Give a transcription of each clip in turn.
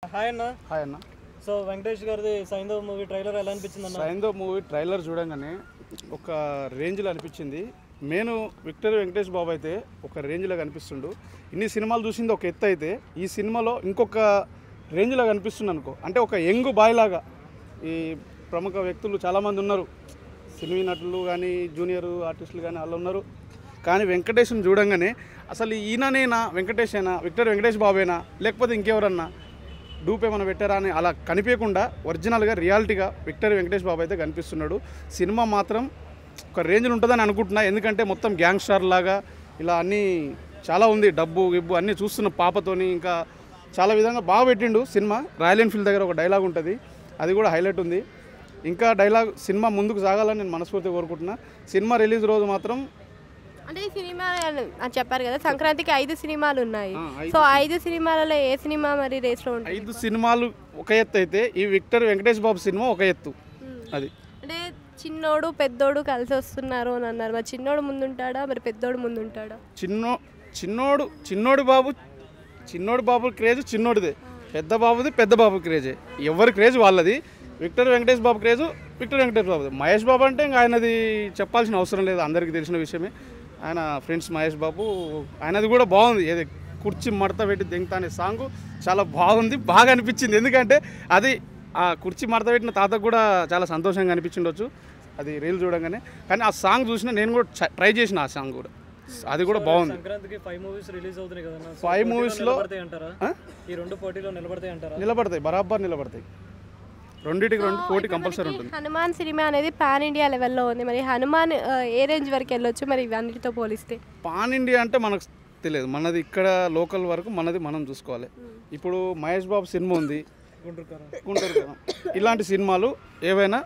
Hi అన్న. Hi అన్న. So Venkatesh గారిది సైంధవ్ మూవీ ట్రైలర్ ఎలా అనిపించింది అన్న? సైంధవ్ మూవీ ట్రైలర్ చూడంగానే ఒక రేంజ్లో అనిపించింది. నేను విక్టర్ వెంకటేష్ బాబు అయితే ఒక రేంజ్లో కనిపిస్తుండు. ఇన్ని సినిమాలు చూసింది ఒక ఎత్తు అయితే ఈ సినిమాలో ఇంకొక రేంజ్లో కనిపిస్తుంది అనుకో. అంటే ఒక యంగ్ బాయ్ లాగా ఈ ప్రముఖ వ్యక్తులు చాలామంది ఉన్నారు, సినిమా నటులు కానీ జూనియర్ ఆర్టిస్టులు కానీ వాళ్ళు ఉన్నారు. కానీ వెంకటేష్ని చూడంగానే అసలు ఈయననేనా వెంకటేషేనా, విక్టర్ వెంకటేష్ బాబేనా, లేకపోతే ఇంకెవరన్నా డూప్ ఏమైనా పెట్టారా అని అలా కనిపించకుండా ఒరిజినల్గా రియాలిటీగా విక్టర్ వెంకటేష్ బాబు అయితే కనిపిస్తున్నాడు. సినిమా మాత్రం ఒక రేంజ్లో ఉంటుందని అనుకుంటున్నా. ఎందుకంటే మొత్తం గ్యాంగ్స్టర్ లాగా ఇలా అన్నీ చాలా ఉంది, డబ్బు గిబ్బు అన్నీ చూస్తున్న పాపతోని ఇంకా చాలా విధంగా బాగా పెట్టిండు సినిమా. రాయల్ ఎన్ఫీల్డ్ దగ్గర ఒక డైలాగ్ ఉంటుంది, అది కూడా హైలైట్ ఉంది. ఇంకా డైలాగ్ సినిమా ముందుకు సాగాలని నేను మనస్ఫూర్తిగా కోరుకుంటున్నా. సినిమా రిలీజ్ రోజు మాత్రం అంటే ఈ సినిమా చెప్పారు కదా సంక్రాంతికి 5 సినిమాలు ఉన్నాయి. సో 5 సినిమాలలో ఏ సినిమా మరి రేస్లో ఉంటుంది? 5 సినిమాలు ఒక ఎత్తు అయితే ఈ విక్టర్ వెంకటేష్ బాబు సినిమా ఒక ఎత్తు. అది అంటే చిన్నోడు పెద్దోడు కలిసి వస్తున్నారు అని అన్నారు. మరి చిన్నోడు ముందుంటాడా మరి పెద్దోడు ముందుంటాడా? చిన్నోడు బాబు క్రేజ్ చిన్నోడిదే, పెద్ద బాబు క్రేజే. ఎవరి క్రేజ్ వాళ్ళది. విక్టర్ వెంకటేష్ బాబు క్రేజ్ విక్టర్ వెంకటేష్ బాబుది. మహేష్ బాబు అంటే ఇంకా ఆయనది చెప్పాల్సిన అవసరం లేదు, అందరికీ తెలిసిన విషయమే. ఆయన ఫ్రెండ్స్ మహేష్ బాబు ఆయనది కూడా బాగుంది. ఏది కుర్చీ మడత పెట్టి దెంగతా అనే సాంగ్ చాలా బాగుంది, బాగా అనిపించింది. ఎందుకంటే అది ఆ కుర్చీ మడత పెట్టిన తాతకు కూడా చాలా సంతోషంగా అనిపించిండొచ్చు అది రీల్ చూడగానే. కానీ ఆ సాంగ్ చూసిన నేను కూడా ట్రై చేసిన ఆ సాంగ్ కూడా, అది కూడా బాగుంది. సంక్రాంతికి 5 మూవీస్ రిలీజ్ అవుతున్నాయి కదా. 5 మూవీస్లో ఈ 2 పోటీలో నిలబడతాయి, బరాబర్ నిలబడతాయి. రెండింటికి 2 పోటీ కంపల్సరీ ఉంటుంది. హనుమాన్ సినిమా అనేది పాన్ ఇండియా లెవెల్లో ఉంది. మరి హనుమాన్ ఏ రేంజ్ వరకు వెళ్ళొచ్చు మరి ఇవన్నిటితో పోలిస్తే? పాన్ ఇండియా అంటే మనకు తెలియదు, మనది ఇక్కడ లోకల్ వరకు మనం చూసుకోవాలి. ఇప్పుడు మహేష్ బాబు సినిమా ఉంది, గుంటూరు ఇలాంటి సినిమాలు ఏవైనా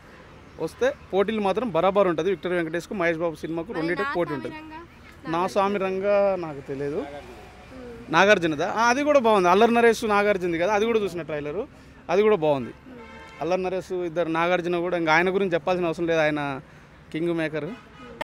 వస్తే పోటీలు మాత్రం బరాబర్ ఉంటుంది. విక్టర్ వెంకటేష్కు మహేష్ బాబు సినిమాకు రెండింటికి పోటీ ఉంటుంది. నా స్వామి రంగా నాకు తెలియదు, నాగార్జునదా అది కూడా బాగుంది. అల్లరి నరేష్ నాగార్జునది కదా, అది కూడా చూసిన ట్రైలరు, అది కూడా బాగుంది. అల్లరి నరేష్ ఇద్దరు నాగార్జున కూడా ఇంకా ఆయన గురించి చెప్పాల్సిన అవసరం లేదు, ఆయన కింగ్ మేకర్.